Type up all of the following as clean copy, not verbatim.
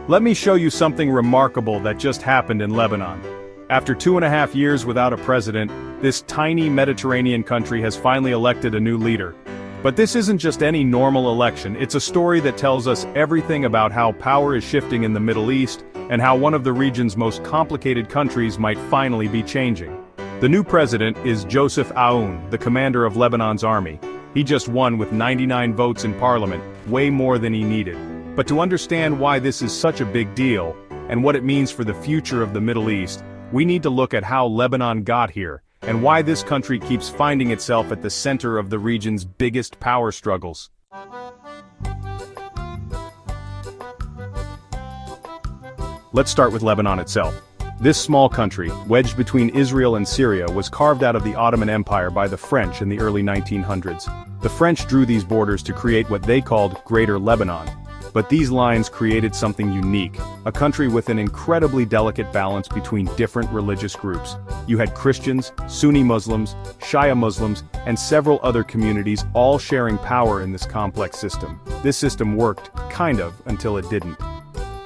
Let me show you something remarkable that just happened in Lebanon. After 2.5 years without a president, this tiny Mediterranean country has finally elected a new leader. But this isn't just any normal election, it's a story that tells us everything about how power is shifting in the Middle East, and how one of the region's most complicated countries might finally be changing. The new president is Joseph Aoun, the commander of Lebanon's army. He just won with 99 votes in parliament, way more than he needed. But to understand why this is such a big deal, and what it means for the future of the Middle East, we need to look at how Lebanon got here, and why this country keeps finding itself at the center of the region's biggest power struggles. Let's start with Lebanon itself. This small country, wedged between Israel and Syria, was carved out of the Ottoman Empire by the French in the early 1900s. The French drew these borders to create what they called Greater Lebanon. But these lines created something unique, a country with an incredibly delicate balance between different religious groups. You had Christians, Sunni Muslims, Shia Muslims, and several other communities all sharing power in this complex system. This system worked, kind of, until it didn't.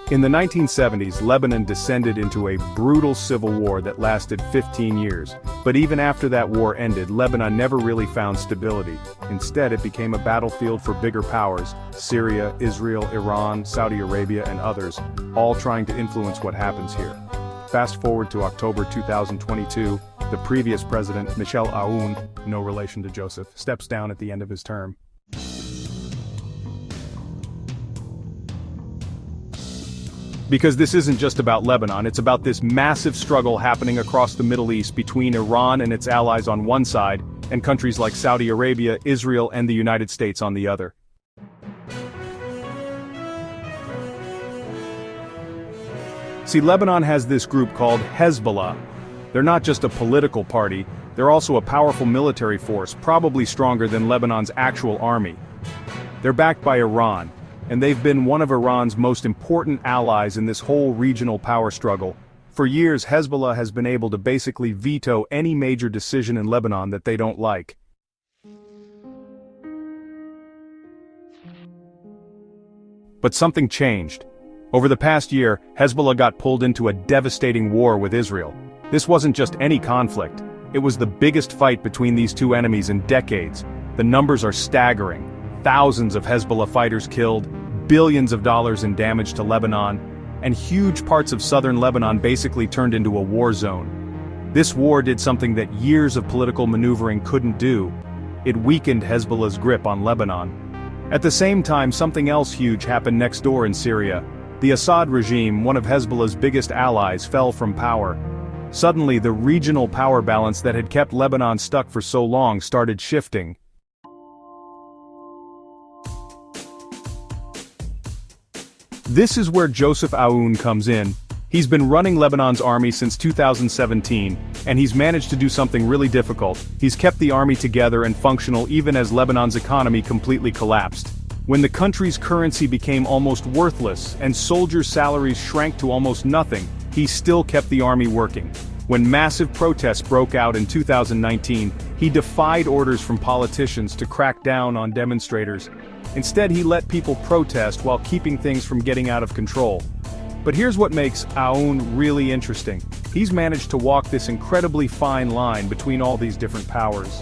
In the 1970s, Lebanon descended into a brutal civil war that lasted 15 years. But even after that war ended, Lebanon never really found stability. Instead, it became a battlefield for bigger powers: Syria, Israel, Iran, Saudi Arabia, and others, all trying to influence what happens here. Fast forward to October 2022, the previous president, Joseph Aoun, no relation to Joseph, steps down at the end of his term. Because this isn't just about Lebanon, it's about this massive struggle happening across the Middle East between Iran and its allies on one side, and countries like Saudi Arabia, Israel, and the United States on the other. See, Lebanon has this group called Hezbollah. They're not just a political party, they're also a powerful military force, probably stronger than Lebanon's actual army. They're backed by Iran, and they've been one of Iran's most important allies in this whole regional power struggle. For years, Hezbollah has been able to basically veto any major decision in Lebanon that they don't like. But something changed. Over the past year, Hezbollah got pulled into a devastating war with Israel. This wasn't just any conflict. It was the biggest fight between these two enemies in decades. The numbers are staggering. Thousands of Hezbollah fighters killed, billions of dollars in damage to Lebanon, and huge parts of southern Lebanon basically turned into a war zone. This war did something that years of political maneuvering couldn't do. It weakened Hezbollah's grip on Lebanon. At the same time, something else huge happened next door in Syria. The Assad regime, one of Hezbollah's biggest allies, fell from power. Suddenly, the regional power balance that had kept Lebanon stuck for so long started shifting. This is where Joseph Aoun comes in. He's been running Lebanon's army since 2017, and he's managed to do something really difficult. He's kept the army together and functional even as Lebanon's economy completely collapsed. When the country's currency became almost worthless and soldiers' salaries shrank to almost nothing, he still kept the army working. When massive protests broke out in 2019, he defied orders from politicians to crack down on demonstrators. Instead, he let people protest while keeping things from getting out of control. But here's what makes Aoun really interesting. He's managed to walk this incredibly fine line between all these different powers.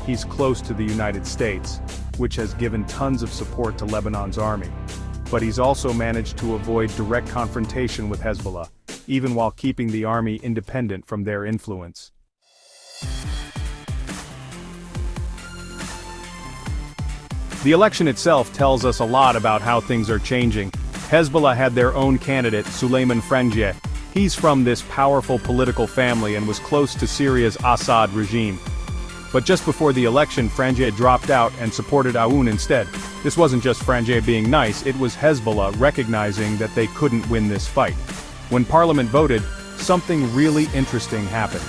He's close to the United States, which has given tons of support to Lebanon's army. But he's also managed to avoid direct confrontation with Hezbollah, even while keeping the army independent from their influence. The election itself tells us a lot about how things are changing. Hezbollah had their own candidate, Souleymane Frangieh. He's from this powerful political family and was close to Syria's Assad regime. But just before the election, Frangieh dropped out and supported Aoun instead. This wasn't just Frangieh being nice, it was Hezbollah recognizing that they couldn't win this fight. When parliament voted, something really interesting happened.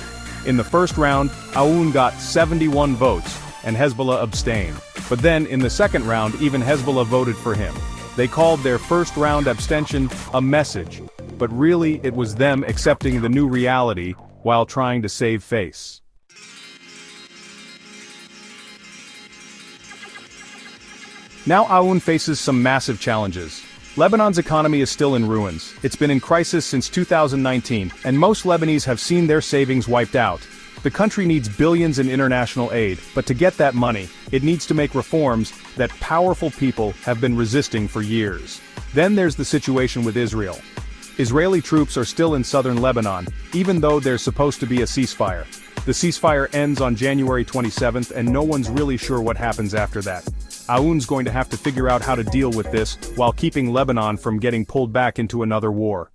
In the first round, Aoun got 71 votes, and Hezbollah abstained. But then, in the second round, even Hezbollah voted for him. They called their first-round abstention a message, but really it was them accepting the new reality while trying to save face. Now Aoun faces some massive challenges. Lebanon's economy is still in ruins. It's been in crisis since 2019, and most Lebanese have seen their savings wiped out. The country needs billions in international aid, but to get that money, it needs to make reforms that powerful people have been resisting for years. Then there's the situation with Israel. Israeli troops are still in southern Lebanon, even though there's supposed to be a ceasefire. The ceasefire ends on January 27th, and no one's really sure what happens after that. Aoun's going to have to figure out how to deal with this while keeping Lebanon from getting pulled back into another war.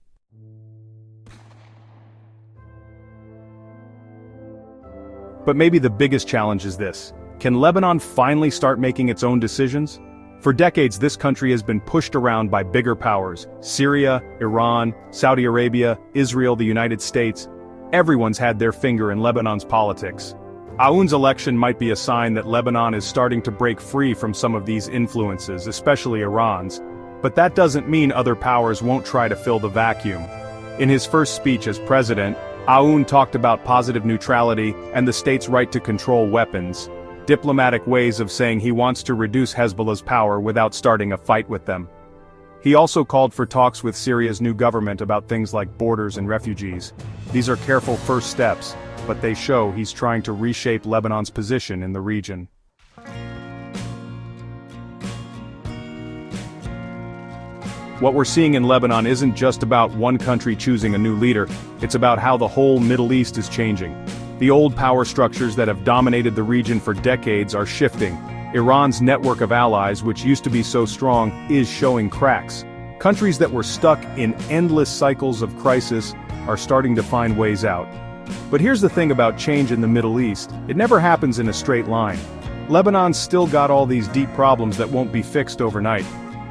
But maybe the biggest challenge is this: can Lebanon finally start making its own decisions? For decades, this country has been pushed around by bigger powers: Syria, Iran, Saudi Arabia, Israel, the United States. Everyone's had their finger in Lebanon's politics. Aoun's election might be a sign that Lebanon is starting to break free from some of these influences, especially Iran's. But that doesn't mean other powers won't try to fill the vacuum. In his first speech as president, Aoun talked about positive neutrality and the state's right to control weapons, diplomatic ways of saying he wants to reduce Hezbollah's power without starting a fight with them. He also called for talks with Syria's new government about things like borders and refugees. These are careful first steps, but they show he's trying to reshape Lebanon's position in the region. What we're seeing in Lebanon isn't just about one country choosing a new leader, it's about how the whole Middle East is changing. The old power structures that have dominated the region for decades are shifting. Iran's network of allies, which used to be so strong, is showing cracks. Countries that were stuck in endless cycles of crisis are starting to find ways out. But here's the thing about change in the Middle East: it never happens in a straight line. Lebanon's still got all these deep problems that won't be fixed overnight.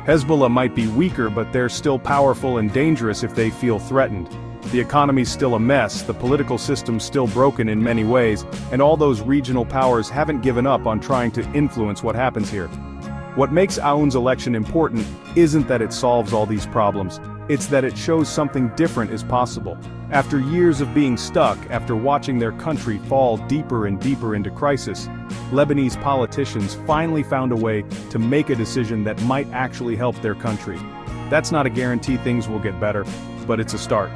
Hezbollah might be weaker, but they're still powerful and dangerous if they feel threatened. The economy's still a mess, the political system's still broken in many ways, and all those regional powers haven't given up on trying to influence what happens here. What makes Aoun's election important isn't that it solves all these problems, it's that it shows something different is possible. After years of being stuck, after watching their country fall deeper and deeper into crisis, Lebanese politicians finally found a way to make a decision that might actually help their country. That's not a guarantee things will get better, but it's a start.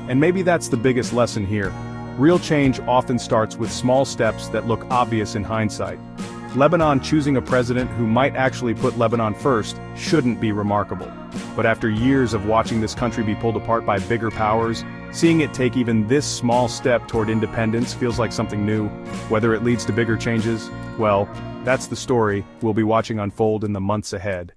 And maybe that's the biggest lesson here. Real change often starts with small steps that look obvious in hindsight. Lebanon choosing a president who might actually put Lebanon first shouldn't be remarkable. But after years of watching this country be pulled apart by bigger powers, seeing it take even this small step toward independence feels like something new. Whether it leads to bigger changes, well, that's the story we'll be watching unfold in the months ahead.